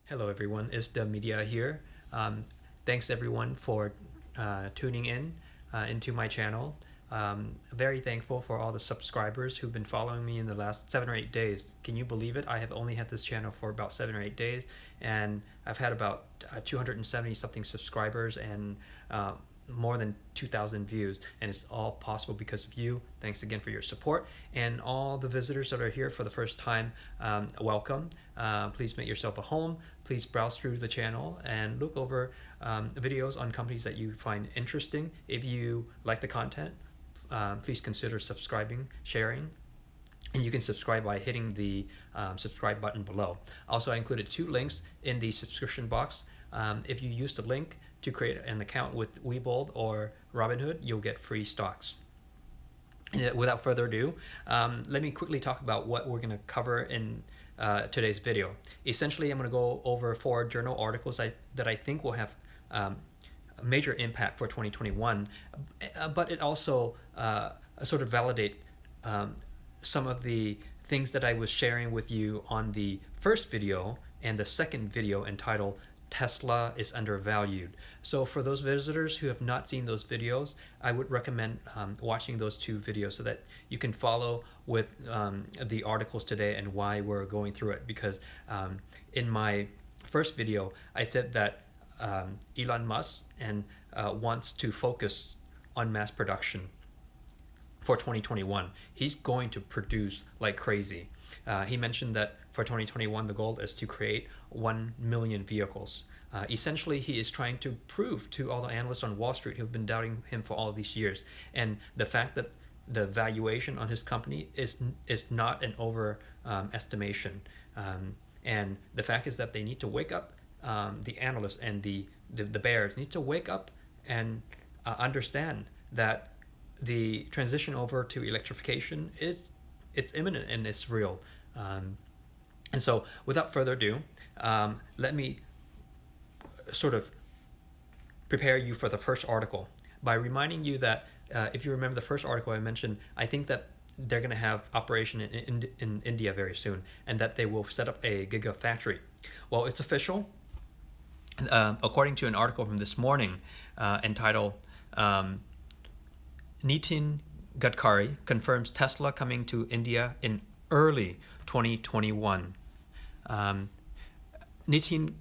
Hello everyone, it's the media here. Thanks everyone for tuning in into my channel. Very thankful for all the subscribers who've been following me in the last 7 or 8 days. Can you believe it? I have only had this channel for about 7 or 8 days, and I've had about 270 something subscribers and more than 2,000 views, and it's all possible because of you. Thanks again for your support, and all the visitors that are here for the first time, welcome. Please make yourself a home. Please browse through the channel and look over videos on companies that you find interesting. If you like the content, please consider subscribing, sharing, and you can subscribe by hitting the subscribe button below. Also, I included 2 links in the subscription box. If you use the link to create an account with Webull or Robinhood, you'll get free stocks. Without further ado, let me quickly talk about what we're going to cover in today's video. Essentially, I'm going to go over 4 journal articles that I think will have a major impact for 2021, but it also sort of validate some of the things that I was sharing with you on the first video and the second video entitled Tesla is undervalued. So for those visitors who have not seen those videos, I would recommend watching those 2 videos so that you can follow with the articles today and why we're going through it. Because in my first video, I said that Elon Musk wants to focus on mass production for 2021. He's going to produce like crazy. He mentioned that for 2021, the goal is to create 1 million vehicles. Essentially, he is trying to prove to all the analysts on Wall Street who've been doubting him for all these years, and the fact that the valuation on his company is not an estimation. And the fact is that they need to wake up, the analysts and the bears need to wake up and understand that the transition over to electrification it's imminent and it's real. And so without further ado, let me sort of prepare you for the first article by reminding you that if you remember the first article I mentioned, I think that they're going to have operation in India very soon, and that they will set up a Gigafactory. Well, it's official. According to an article from this morning entitled Nitin Gadkari confirms Tesla coming to India in early 2021. Nitin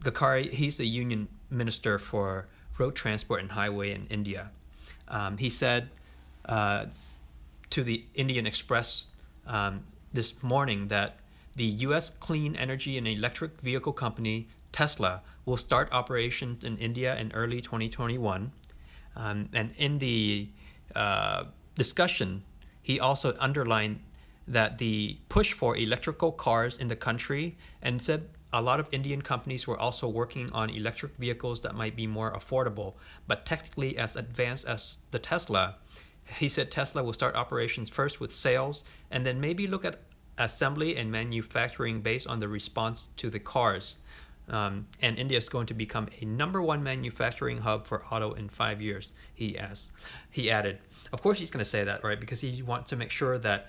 Gadkari, he's the union minister for road transport and highway in India. He said to the Indian Express this morning that the U.S. clean energy and electric vehicle company Tesla will start operations in India in early 2021. And in the discussion, he also underlined that the push for electrical cars in the country, and said a lot of Indian companies were also working on electric vehicles that might be more affordable, but technically as advanced as the Tesla. He said Tesla will start operations first with sales, and then maybe look at assembly and manufacturing based on the response to the cars. And India is going to become a #1 manufacturing hub for auto in 5 years, he added. Of course he's going to say that, right? Because he wants to make sure that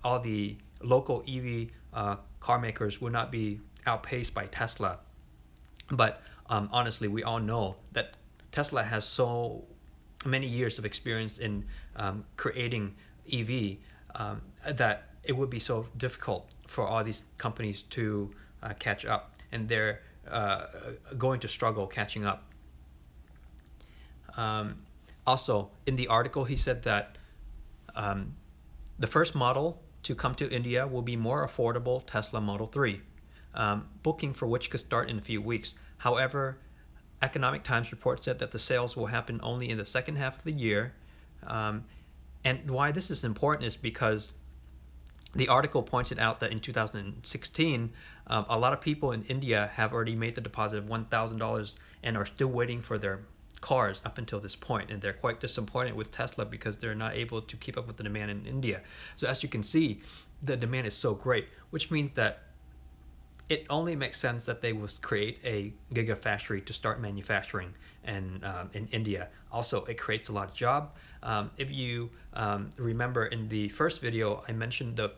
all the local EV car makers will not be outpaced by Tesla. But honestly, we all know that Tesla has so many years of experience in creating EV that it would be so difficult for all these companies to catch up, and they're going to struggle catching up. Also, in the article, he said that the first model to come to India will be more affordable Tesla Model 3, booking for which could start in a few weeks. However, Economic Times report said that the sales will happen only in the second half of the year. And why this is important is because the article pointed out that in 2016, a lot of people in India have already made the deposit of $1,000 and are still waiting for their cars up until this point, and they're quite disappointed with Tesla because they're not able to keep up with the demand in India. So as you can see, the demand is so great, which means that it only makes sense that they will create a Gigafactory to start manufacturing in India. Also, it creates a lot of jobs. If you remember in the first video, I mentioned the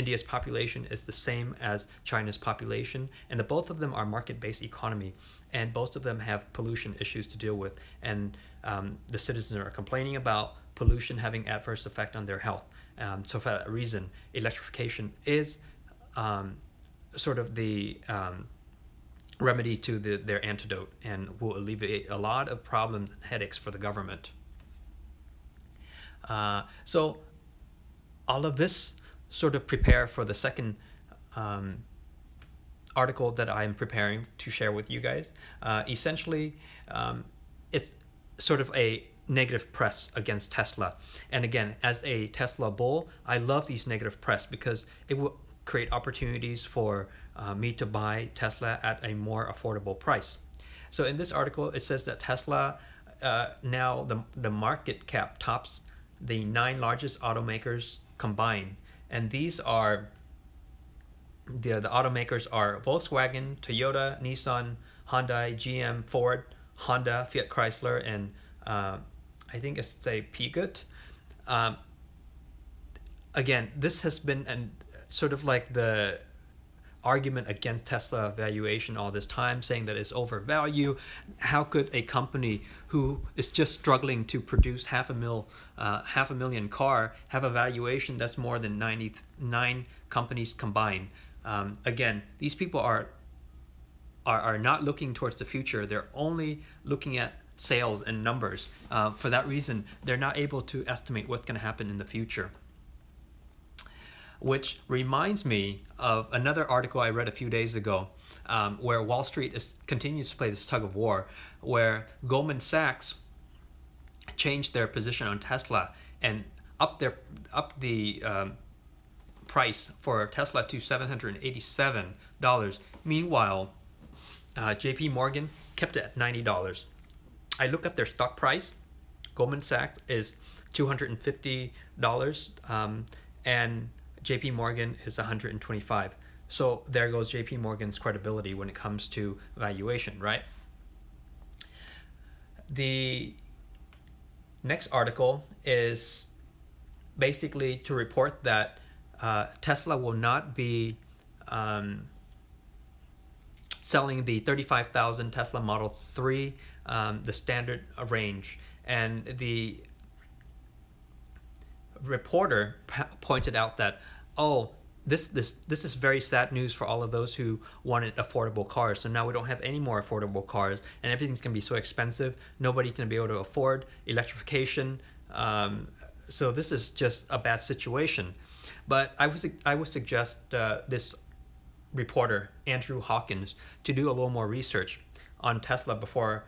India's population is the same as China's population, and the both of them are market-based economy, and both of them have pollution issues to deal with, and the citizens are complaining about pollution having adverse effect on their health. So for that reason, electrification is sort of the remedy to their antidote, and will alleviate a lot of problems and headaches for the government. So all of this sort of prepare for the second article that I'm preparing to share with you guys. Essentially, it's sort of a negative press against Tesla. And again, as a Tesla bull, I love these negative press because it will create opportunities for me to buy Tesla at a more affordable price. So in this article, it says that Tesla, now the market cap tops the 9 largest automakers combined. And these are, the automakers are Volkswagen, Toyota, Nissan, Hyundai, GM, Ford, Honda, Fiat Chrysler, and I think it's a Peugeot. Again, this has been sort of like the argument against Tesla valuation all this time, saying that it's overvalued. How could a company who is just struggling to produce half a million car have a valuation that's more than 99 companies combined? Again, these people are not looking towards the future. They're only looking at sales and numbers. For that reason, they're not able to estimate what's going to happen in the future. Which reminds me of another article I read a few days ago, where Wall Street continues to play this tug of war, where Goldman Sachs changed their position on Tesla and up the price for Tesla to $787. Meanwhile, JP Morgan kept it at $90. I look at their stock price. Goldman Sachs is $250, and JP Morgan is 125. So there goes JP Morgan's credibility when it comes to valuation, right? The next article is basically to report that Tesla will not be selling the 35,000 Tesla Model 3, the standard range. And the reporter pointed out that, this is very sad news for all of those who wanted affordable cars. So now we don't have any more affordable cars, and everything's going to be so expensive. Nobody's going to be able to afford electrification. So this is just a bad situation. But I would suggest this reporter, Andrew Hawkins, to do a little more research on Tesla before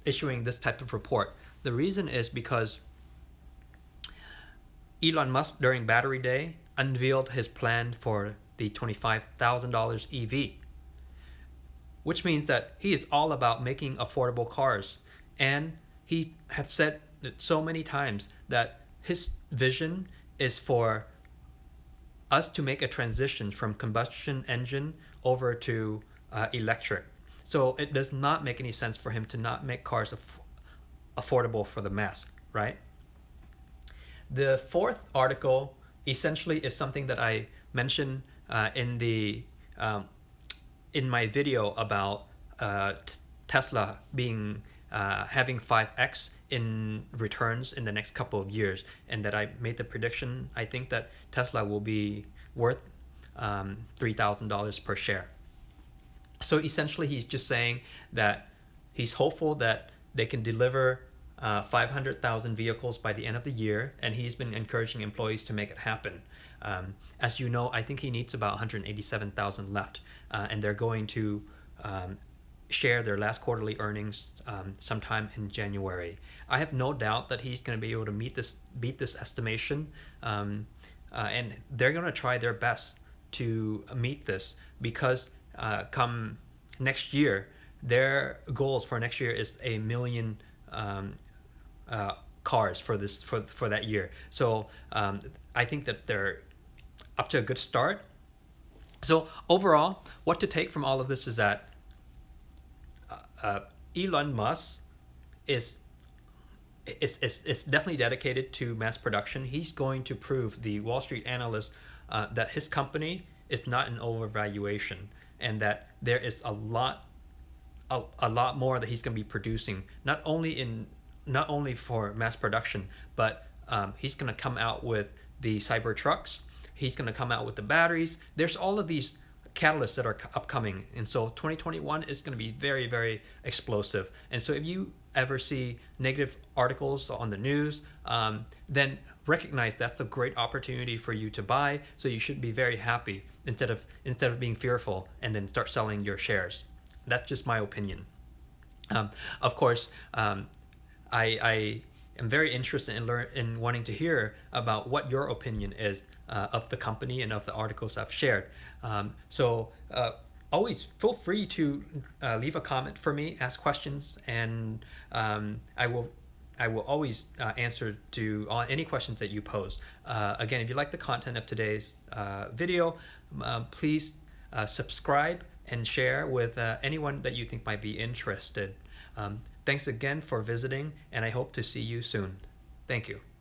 issuing this type of report. The reason is because Elon Musk, during Battery Day, unveiled his plan for the $25,000 EV, which means that he is all about making affordable cars. And he have said it so many times that his vision is for us to make a transition from combustion engine over to electric. So it does not make any sense for him to not make cars affordable for the mass, right? The fourth article essentially is something that I mentioned in my video about Tesla being having 5x in returns in the next couple of years, and that I made the prediction. I think that Tesla will be worth $3,000 per share. So essentially, he's just saying that he's hopeful that they can deliver 500,000 vehicles by the end of the year, and he's been encouraging employees to make it happen. As you know, I think he needs about 187,000 left, and they're going to share their last quarterly earnings sometime in January. I have no doubt that he's going to be able to beat this estimation, and they're going to try their best to meet this, because come next year, their goals for next year is 1 million cars for that year. So I think that they're up to a good start. So overall, what to take from all of this is that Elon Musk is definitely dedicated to mass production. He's going to prove the Wall Street analysts that his company is not an overvaluation, and that there is a lot more that he's going to be producing, not only for mass production, but he's going to come out with the cyber trucks. He's going to come out with the batteries. There's all of these catalysts that are upcoming, and so 2021 is going to be very, very explosive. And so if you ever see negative articles on the news, then recognize that's a great opportunity for you to buy. So you should be very happy instead of being fearful and then start selling your shares. That's just my opinion. Of course, I am very interested in wanting to hear about what your opinion is of the company and of the articles I've shared. So always feel free to leave a comment for me, ask questions, and I will always answer to any questions that you pose. Again, if you like the content of today's video, please subscribe and share with anyone that you think might be interested. Thanks again for visiting, and I hope to see you soon. Thank you.